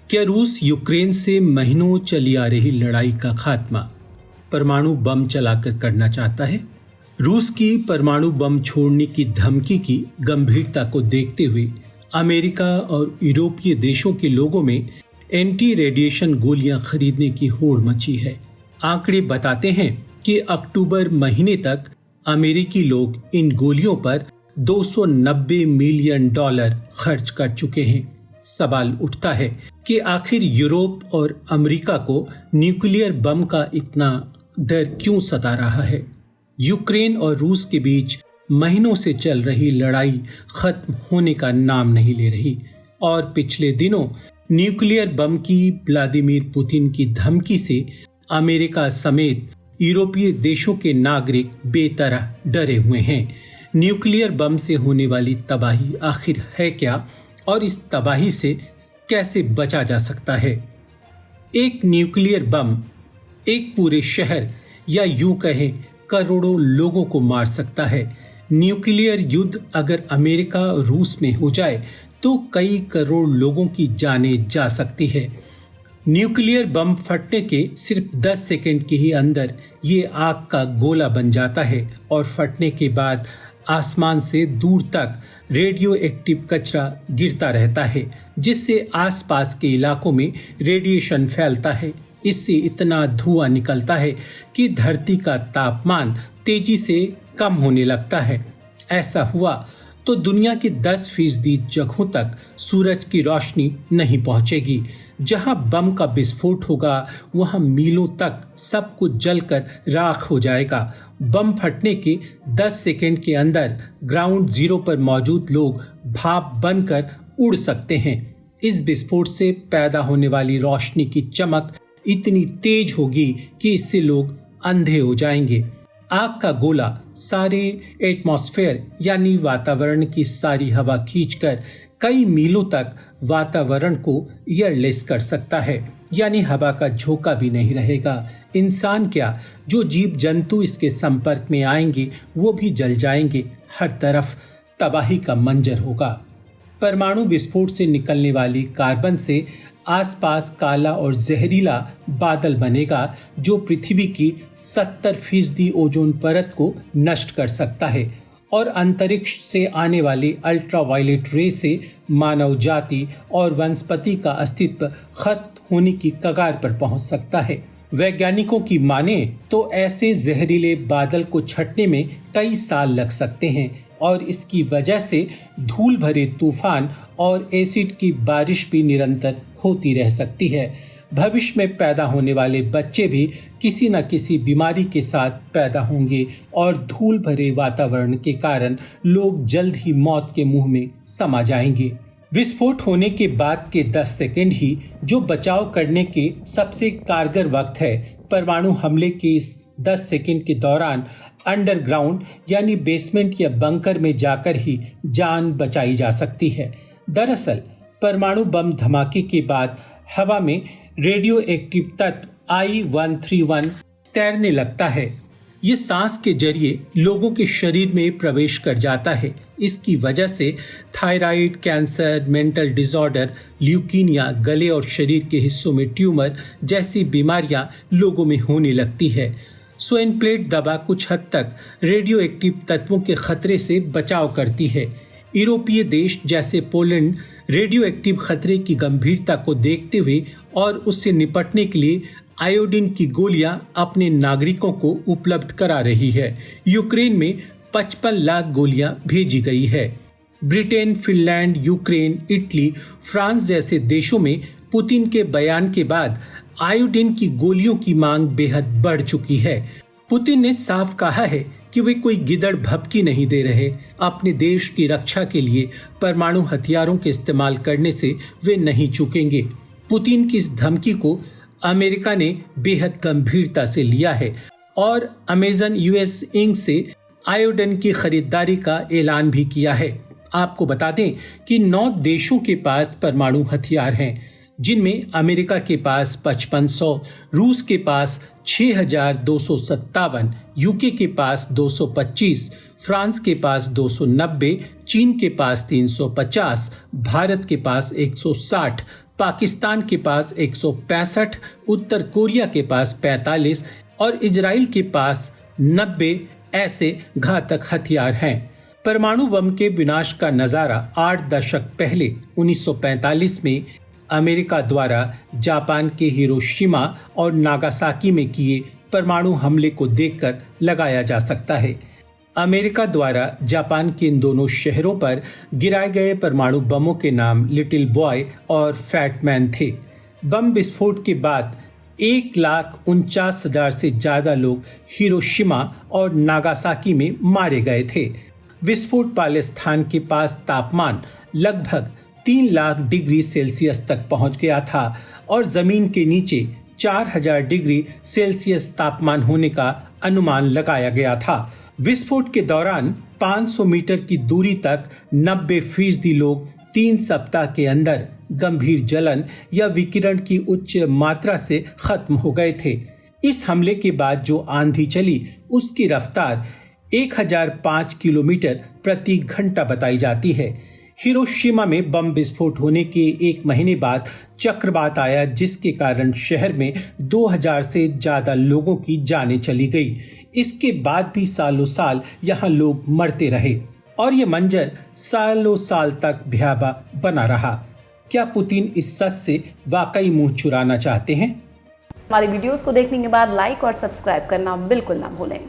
क्या रूस यूक्रेन से महीनों चली आ रही लड़ाई का खात्मा परमाणु बम चलाकर करना चाहता है? रूस की परमाणु बम छोड़ने की धमकी की गंभीरता को देखते हुए अमेरिका और यूरोपीय देशों के लोगों में एंटी रेडिएशन गोलियां खरीदने की होड़ मची है। आंकड़े बताते हैं कि अक्टूबर महीने तक अमेरिकी लोग इन गोलियों पर $290 मिलियन खर्च कर चुके हैं। सवाल उठता है कि आखिर यूरोप और अमेरिका को न्यूक्लियर बम का इतना डर क्यों सता रहा है? यूक्रेन और रूस के बीच महीनों से चल रही लड़ाई खत्म होने का नाम नहीं ले रही और पिछले दिनों न्यूक्लियर बम की व्लादिमीर पुतिन की धमकी से अमेरिका समेत यूरोपीय देशों के नागरिक बेतरह डरे हुए हैं। न्यूक्लियर बम से होने वाली तबाही आखिर है क्या और इस तबाही से कैसे बचा जा सकता है? एक न्यूक्लियर बम एक पूरे शहर या यूं कहें करोड़ों लोगों को मार सकता है। न्यूक्लियर युद्ध अगर अमेरिका और रूस में हो जाए तो कई करोड़ लोगों की जानें जा सकती है। न्यूक्लियर बम फटने के सिर्फ 10 सेकंड के ही अंदर ये आग का गोला बन जाता है और फटने के बाद आसमान से दूर तक रेडियो एक्टिव कचरा गिरता रहता है, जिससे आसपास के इलाकों में रेडिएशन फैलता है। इससे इतना धुआं निकलता है कि धरती का तापमान तेजी से कम होने लगता है। ऐसा हुआ तो दुनिया के 10% जगहों तक सूरज की रोशनी नहीं पहुंचेगी। जहां बम का विस्फोट होगा वहां मीलों तक सब कुछ जलकर राख हो जाएगा। बम फटने के 10 सेकंड के अंदर ग्राउंड जीरो पर मौजूद लोग भाप बनकर उड़ सकते हैं। इस विस्फोट से पैदा होने वाली रोशनी की चमक इतनी तेज होगी कि इससे लोग अंधे हो जाएंगे। आग का गोला सारे एटमॉस्फेयर यानी वातावरण की सारी हवा खींचकर कई मीलों तक वातावरण को एयरलेस कर सकता है, यानी हवा का झोंका भी नहीं रहेगा। इंसान क्या, जो जीव जंतु इसके संपर्क में आएंगे वो भी जल जाएंगे। हर तरफ तबाही का मंजर होगा। परमाणु विस्फोट से निकलने वाली कार्बन से आसपास काला और जहरीला बादल बनेगा जो पृथ्वी की 70% ओजोन परत को नष्ट कर सकता है और अंतरिक्ष से आने वाली अल्ट्रावायलेट रे से मानव जाति और वनस्पति का अस्तित्व खत्म होने की कगार पर पहुंच सकता है। वैज्ञानिकों की माने तो ऐसे जहरीले बादल को छटने में कई साल लग सकते हैं और इसकी वजह से धूल भरे तूफान और एसिड की बारिश भी निरंतर होती रह सकती है। भविष्य में पैदा होने वाले बच्चे भी किसी न किसी बीमारी के साथ पैदा होंगे और धूल भरे वातावरण के कारण लोग जल्द ही मौत के मुंह में समा जाएंगे। विस्फोट होने के बाद के 10 सेकंड ही जो बचाव करने के सबसे कारगर वक्त है। परमाणु हमले के इस 10 सेकंड के दौरान अंडरग्राउंड यानी बेसमेंट या बंकर में जाकर ही जान बचाई जा सकती है। दरअसल परमाणु बम धमाके के बाद हवा में रेडियो एक्टिव तत्व I-131 तैरने लगता है। ये सांस के जरिए लोगों के शरीर में प्रवेश कर जाता है। इसकी वजह से thyroid, cancer, mental disorder, leukaemia, गले और शरीर के हिस्सों में ट्यूमर जैसी बीमारियां लोगों में होने लगती है। स्वाइन प्लेट दवा कुछ हद तक रेडियो एक्टिव तत्वों के खतरे से बचाव करती है। यूरोपीय देश जैसे पोलैंड रेडियो एक्टिव खतरे की गंभीरता को देखते हुए और उससे निपटने के लिए आयोडीन की गोलियां अपने नागरिकों को उपलब्ध करा रही है। यूक्रेन में 55 लाख गोलियां भेजी गई है। Britain, Finland, Ukraine, Italy, France जैसे देशों में पुतिन के बयान के बाद आयोडीन की गोलियों की मांग बेहद बढ़ चुकी है। पुतिन ने साफ कहा है कि वे कोई गिदड़ भभकी नहीं दे रहे। अपने देश की रक्षा के लिए परमाणु हथियारों के इस्तेमाल करने से वे नहीं चूकेंगे। पुतिन की इस धमकी को अमेरिका ने बेहद गंभीरता से लिया है और अमेजन यूएस इंक से आयोडीन की खरीदारी का ऐलान भी किया है। आपको बता दें कि 9 देशों के पास परमाणु हथियार हैं, जिनमें अमेरिका के पास 5500, रूस के पास 6257, यूके के पास 225, फ्रांस के पास 290, चीन के पास 350, भारत के पास 160, पाकिस्तान के पास 165, उत्तर कोरिया के पास 45 और इजराइल के पास 90 ऐसे घातक हथियार हैं। परमाणु बम के विनाश का नजारा 8 दशक पहले 1945 में अमेरिका द्वारा जापान के हिरोशिमा और नागासाकी में किए परमाणु हमले को देखकर लगाया जा सकता है। अमेरिका द्वारा जापान के इन दोनों शहरों पर गिराए गए परमाणु बमों के नाम लिटिल बॉय और फैट मैन थे। बम विस्फोट के बाद 1,49,000 से ज्यादा लोग हिरोशिमा और नागासाकी में मारे गए थे। विस्फोट वाले स्थान के पास तापमान लगभग 3 लाख डिग्री सेल्सियस तक पहुंच गया था और जमीन के नीचे 4,000 डिग्री सेल्सियस तापमान होने का अनुमान लगाया गया था। विस्फोट के दौरान 500 मीटर की दूरी तक 90% लोग 3 सप्ताह के अंदर गंभीर जलन या विकिरण की उच्च मात्रा से खत्म हो गए थे। इस हमले के बाद जो आंधी चली उसकी रफ्तार 1005 किलोमीटर प्रति घंटा बताई जाती है। हिरोशिमा में बम विस्फोट होने के 1 महीने बाद चक्रवात आया, जिसके कारण शहर में 2000 से ज्यादा लोगों की जानें चली गई। इसके बाद भी सालों साल यहाँ लोग मरते रहे और ये मंजर सालों साल तक भयावह बना रहा। क्या पुतिन इस सच से वाकई मुंह चुराना चाहते हैं? हमारी वीडियोस को देखने के बाद लाइक और सब्सक्राइब करना बिल्कुल ना भूलें।